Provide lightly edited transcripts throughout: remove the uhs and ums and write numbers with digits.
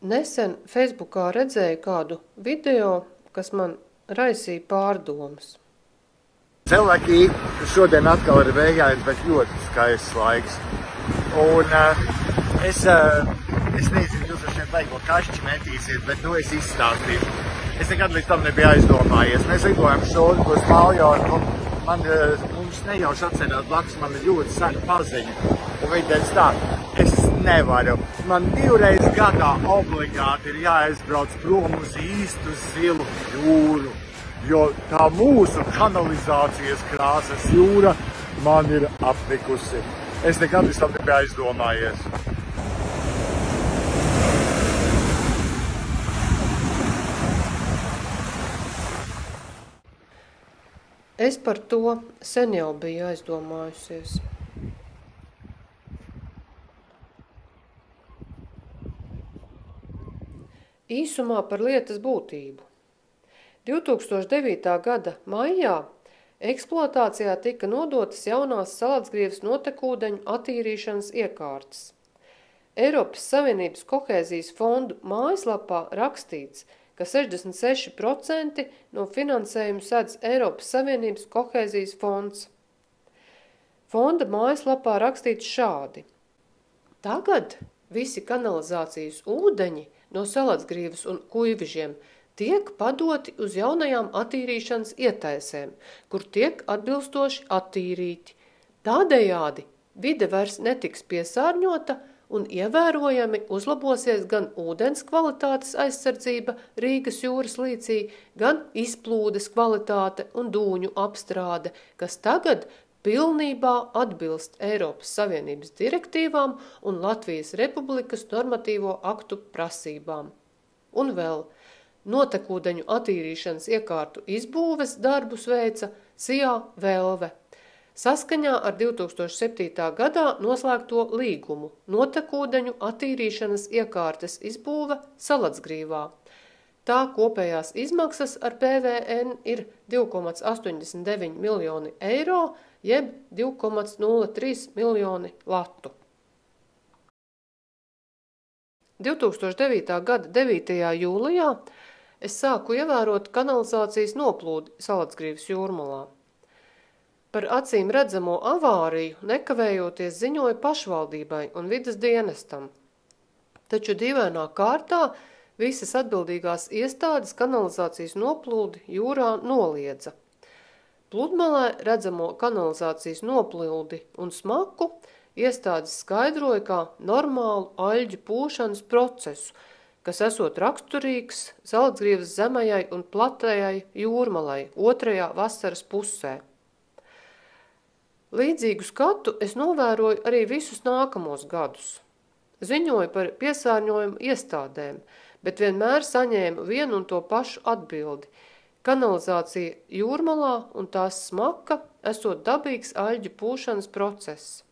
Nesen Facebookā redzēju kādu video, kas man raisīja pārdomas. Cilvēki šodien atkal ir vējājas, bet ļoti skaists laiks. Un es nezinu, jūs ar šiem beigo kašķi metīsiet, bet es izstāstīšu. Es nekad līdz tam nebiju aizdomājies. Mēs lidojam šodien uz Maljorku. Mums nejauši atcerēt blakus, man ir ļoti sena paziņa. Un viņi teica tā, es nevaru. Man 2 reizes gadā obligāti ir jāaizbrauc prom uz īstu zilu jūru. Jo tā mūsu kanalizācijas krāsas jūra man ir apnikusi. Es nekad līdz tam nebiju aizdomājies. Es par to sen jau biju aizdomājusies. Īsumā par lietas būtību. 2009. gada maijā eksploatācijā tika nodotas jaunās Salacgrīvas notekūdeņu attīrīšanas iekārtas. Eiropas Savienības kohēzijas fondu mājaslapā rakstīts, ka 66% no finansējuma sedz Eiropas Savienības kohēzijas fonds. Fonda mājaslapā rakstīts šādi. Tagad visi kanalizācijas ūdeņi no Salacgrīvas un Kuivižiem tiek padoti uz jaunajām attīrīšanas ietaisēm, kur tiek atbilstoši attīrīti. Tādējādi vide vairs netiks piesārņota un ievērojami uzlabosies gan ūdens kvalitātes aizsardzība Rīgas jūras līcī, gan izplūdes kvalitāte un dūņu apstrāde, kas tagad pilnībā atbilst Eiropas Savienības direktīvām un Latvijas Republikas normatīvo aktu prasībām. Un vēl, notekūdeņu attīrīšanas iekārtu izbūves darbus veica Sijā Velve. Saskaņā ar 2007. gadā noslēgto līgumu notekūdeņu attīrīšanas iekārtas izbūve Salacgrīvā. Tā kopējās izmaksas ar PVN ir 2,89 miljoni eiro, jeb 2,03 miljoni latu. 2009. gada 9. jūlijā es sāku ievērot kanalizācijas noplūdi Salacgrīvas jūrmalā. Par acīm redzamo avāriju nekavējoties ziņoja pašvaldībai un vides dienestam. Taču dīvainā kārtā visas atbildīgās iestādes kanalizācijas noplūdi jūrā noliedza. Pludmalē redzamo kanalizācijas noplūdi un smaku iestādes skaidroja kā normālu aļģu pūšanas procesu, kas esot raksturīgs Salacgrīvas zemajai un platajai jūrmalai otrajā vasaras pusē. Līdzīgu skatu es novēroju arī visus nākamos gadus. Ziņoju par piesārņojumu iestādēm, bet vienmēr saņēmu vienu un to pašu atbildi. Kanalizācija jūrmalā un tās smaka esot dabīgs aļģu pūšanas process.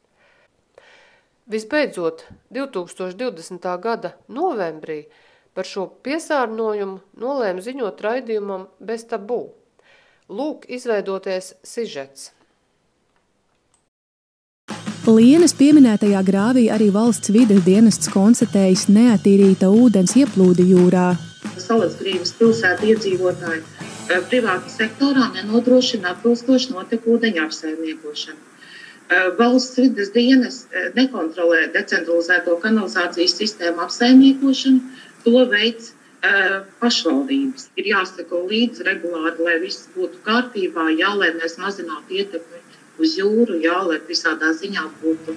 Visbeidzot, 2020. gada novembrī par šo piesārņojumu nolēmu ziņot raidījumam Bez tabū. Lūk izveidoties sižets. Lienas pieminētajā grāvī arī valsts vides dienests konstatējis neattīrīta ūdens ieplūdi jūrā. Salacgrīvas pilsētu iedzīvotāji privāta sektorā nenodrošina atbilstoši notekūdeņu apsaimniekošanu. Valsts vides dienests nekontrolē decentralizēto kanalizācijas sistēmu apsaimniekošanu, to veids pašvaldības. Ir jāsako līdz regulāri, lai viss būtu kārtībā, lai mēs mazinātu ietekmi uz jūru, lai visādā ziņā būtu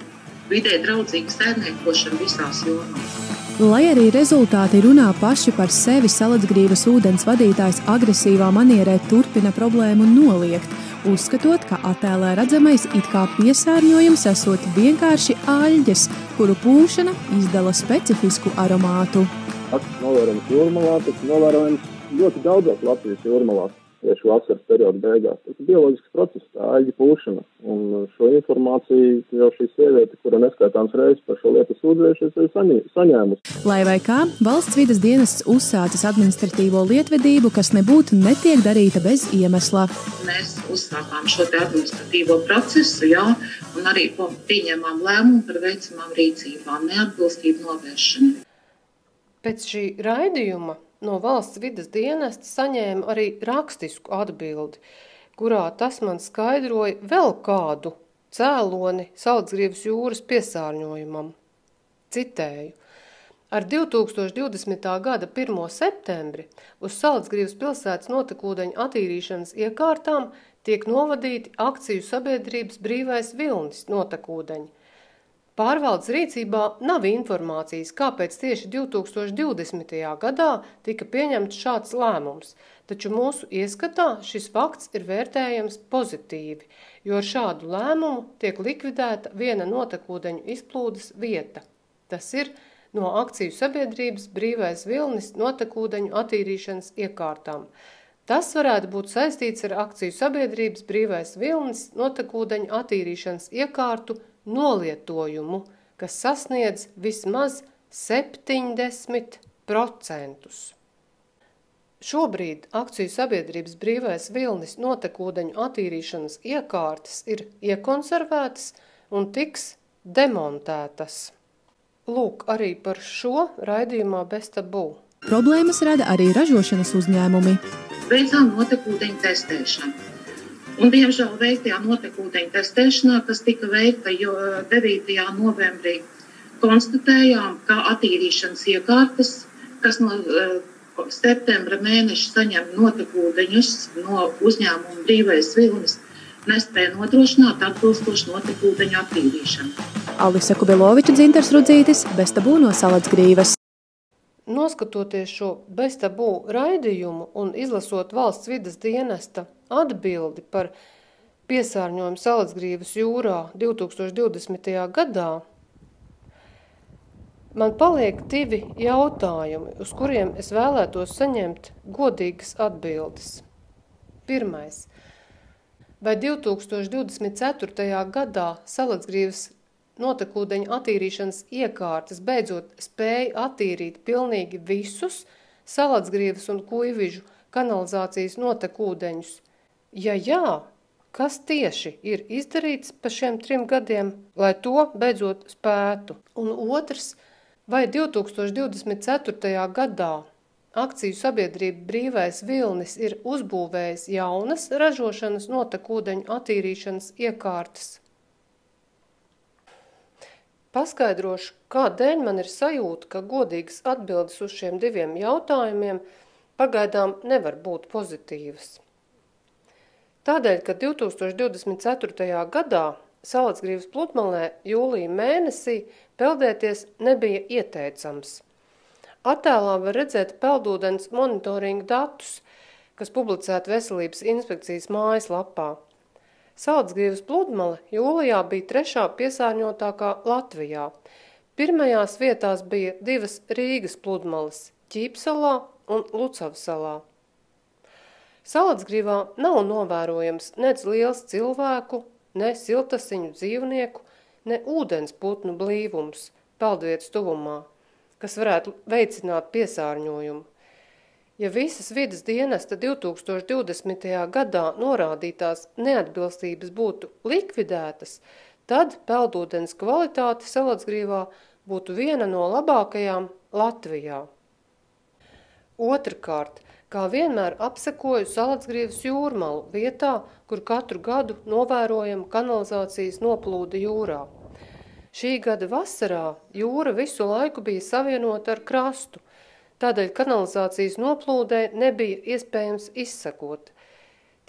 vidē draudzīga saimniekošana visās jomās. Lai arī rezultāti runā paši par sevi, Salacgrīvas ūdens vadītājs agresīvā manierē turpina problēmu noliegt, uzskatot, ka attēlā redzamais it kā piesārņojums esot vienkārši aļģes, kuru pūšana izdala specifisku aromātu. Novērojams jūrmalā, tas novērojams ļoti daudzās Latvijas jūrmalās. Tieši vasaras perioda beigās. Tas ir bioloģisks process, tā aļģu pūšana. Un šo informāciju jau šī sieviete, kura neskaitāms reizes par šo lietu sūdzējušies, ir saņēmusi. Lai vai kā, valsts vides dienests uzsācis administratīvo lietvedību, kas nebūtu netiek darīta bez iemesla. Mēs uzsākām šo te administratīvo procesu, un arī pieņēmām lēmumu par veicamām rīcībām, neatbilstību novēršanai. Pēc šī raidījuma no valsts vides dienesta saņēma arī rakstisku atbildi, kurā tas man skaidroja vēl kādu cēloni Salacgrīvas jūras piesārņojumam. Citēju. Ar 2020. gada 1. septembri uz Salacgrīvas pilsētas notekūdeņu attīrīšanas iekārtām tiek novadīti akciju sabiedrības Brīvais Vilnis notekūdeņi. Pārvaldes rīcībā nav informācijas, kāpēc tieši 2020. gadā tika pieņemts šāds lēmums, taču mūsu ieskatā šis fakts ir vērtējams pozitīvi, jo ar šādu lēmumu tiek likvidēta viena notekūdeņu izplūdes vieta. Tas ir no akciju sabiedrības Brīvais Vilnis notekūdeņu attīrīšanas iekārtām. Tas varētu būt saistīts ar akciju sabiedrības Brīvais Vilnis notekūdeņu attīrīšanas iekārtu nolietojumu, kas sasniedz vismaz 70%. Šobrīd akciju sabiedrības Brīvais Vilnis notekūdeņu attīrīšanas iekārtas ir iekonservētas un tiks demontētas. Lūk, arī par šo raidījumā Bez tabū. Problēmas rada arī ražošanas uzņēmumi. Veicām notekūdeņu testēšanu. Un, diemžēl, veiktajā notekūdeņu testēšanā, kas tika veikta 9. novembrī, konstatējām, ka attīrīšanas iekārtas, kas no septembra mēneša saņem notekūdeņus no uzņēmuma Brīvais Vilnis, nespēja nodrošināt atbilstošu notekūdeņu attīrīšanu. Alisa Kubiloviča, Dzintars Rudzītis, Bez tabū no Salacgrīvas. Noskatoties šo Bez tabū raidījumu un izlasot valsts vides dienesta atbildi par piesārņojumu Salacgrīvas jūrā 2020. gadā, man paliek 2 jautājumi, uz kuriem es vēlētos saņemt godīgas atbildes. Pirmais. Vai 2024. gadā Salacgrīvas notekūdeņu attīrīšanas iekārtas beidzot spēja attīrīt pilnīgi visus Salacgrīvas un Kuivižu kanalizācijas notekūdeņus? Ja jā, kas tieši ir izdarīts pa šiem 3 gadiem, lai to beidzot spētu? Un otrs, vai 2024. gadā akciju sabiedrība Brīvais Vilnis ir uzbūvējis jaunas ražošanas notekūdeņu attīrīšanas iekārtas? Paskaidrošu, kādēļ man ir sajūta, ka godīgas atbildes uz šiem 2 jautājumiem pagaidām nevar būt pozitīvas. Tādēļ, ka 2024. gadā Salacgrīvas pludmalē jūlija mēnesī peldēties nebija ieteicams. Attēlā var redzēt peldūdens monitoringa datus, kas publicēti Veselības inspekcijas mājaslapā. Salacgrīvas pludmale jūlijā bija 3. piesārņotākā Latvijā. Pirmajās vietās bija 2 Rīgas pludmales – Ķīpsalā un Lucavsalā. Salacgrīvā nav novērojams nec liels cilvēku, ne siltasiņu dzīvnieku, ne ūdens putnu blīvums peldvietas tuvumā, kas varētu veicināt piesārņojumu. Ja visas vides dienesta 2020. gadā norādītās neatbilstības būtu likvidētas, tad peldūdens kvalitāte Salacgrīvā būtu viena no labākajām Latvijā. Otrkārt, kā vienmēr apsekoju Salacgrīvas jūrmalu vietā, kur katru gadu novērojama kanalizācijas noplūde jūrā. Šī gada vasarā jūra visu laiku bija savienota ar krastu, tādēļ kanalizācijas noplūdē nebija iespējams izsekot.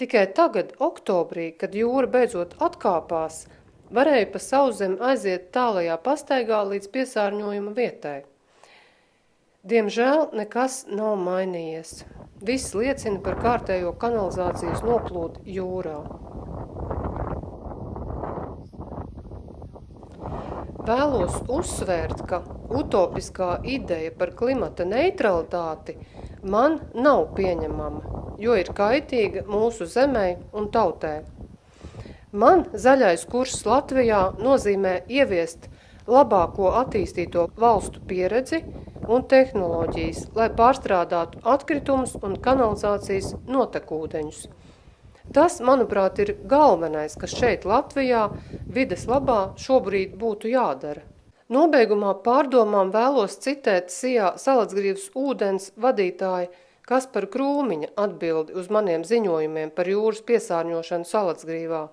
Tikai tagad, oktobrī, kad jūra beidzot atkāpās, varēja pa sauszemi aiziet tālajā pastaigā līdz piesārņojuma vietai. Diemžēl nekas nav mainījies. Viss liecina par kārtējo kanalizācijas noplūdi jūrā. Vēlos uzsvērt, ka utopiskā ideja par klimata neutralitāti man nav pieņemama, jo ir kaitīga mūsu zemei un tautē. Man zaļais kurs Latvijā nozīmē ieviest labāko attīstīto valstu pieredzi un tehnoloģijas, lai pārstrādātu atkritumus un kanalizācijas notekūdeņus. Tas, manuprāt, ir galvenais, kas šeit Latvijā vides labā šobrīd būtu jādara. Nobeigumā pārdomām vēlos citēt Sijā Salacgrīvas ūdens vadītāju Kasparu Krūmiņa atbildi uz maniem ziņojumiem par jūras piesārņošanu Salacgrīvā.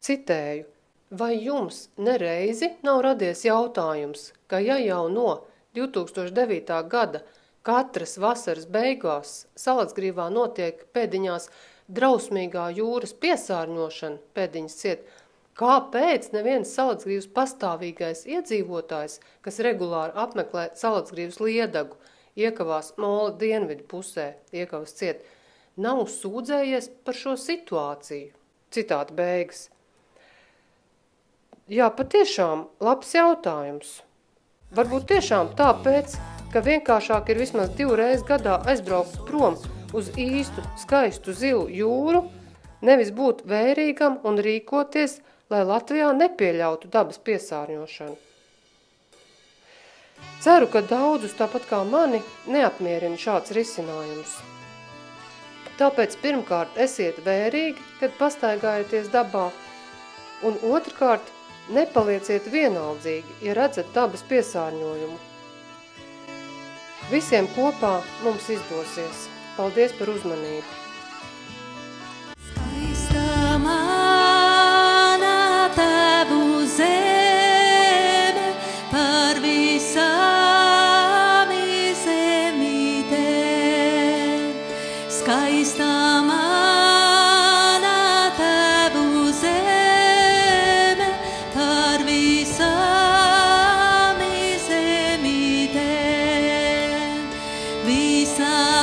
Citēju: vai jums nereizi nav radies jautājums, ka ja jau no 2009. gada katras vasaras beigās Salacgrīvā notiek pēdiņās drausmīgā jūras piesārņošana, pēdiņas ciet, kāpēc neviens Salacgrīvas pastāvīgais iedzīvotājs, kas regulāri apmeklē Salacgrīvas Liedagu, iekavās Mola dienvidu pusē, iekavas ciet, nav sūdzējies par šo situāciju? Citāta beigas. Jā, patiešām labs jautājums. Varbūt tiešām tāpēc, ka vienkāršāk ir vismaz 2 reizes gadā aizbraukt prom uz īstu, skaistu zilu jūru, nevis būt vērīgam un rīkoties, lai Latvijā nepieļautu dabas piesārņošanu. Ceru, ka daudzus, tāpat kā mani, neapmierina šāds risinājums. Tāpēc pirmkārt esiet vērīgi, kad pastaigājaties dabā, un otrkārt nepalieciet vienaldzīgi, ja redzat dabas piesārņojumu. Visiem kopā mums izdosies. Paldies par uzmanību! Skaista mana tavu zeme par visām zemītēm. Skaista mana tavu zeme par visām zemītēm. Visām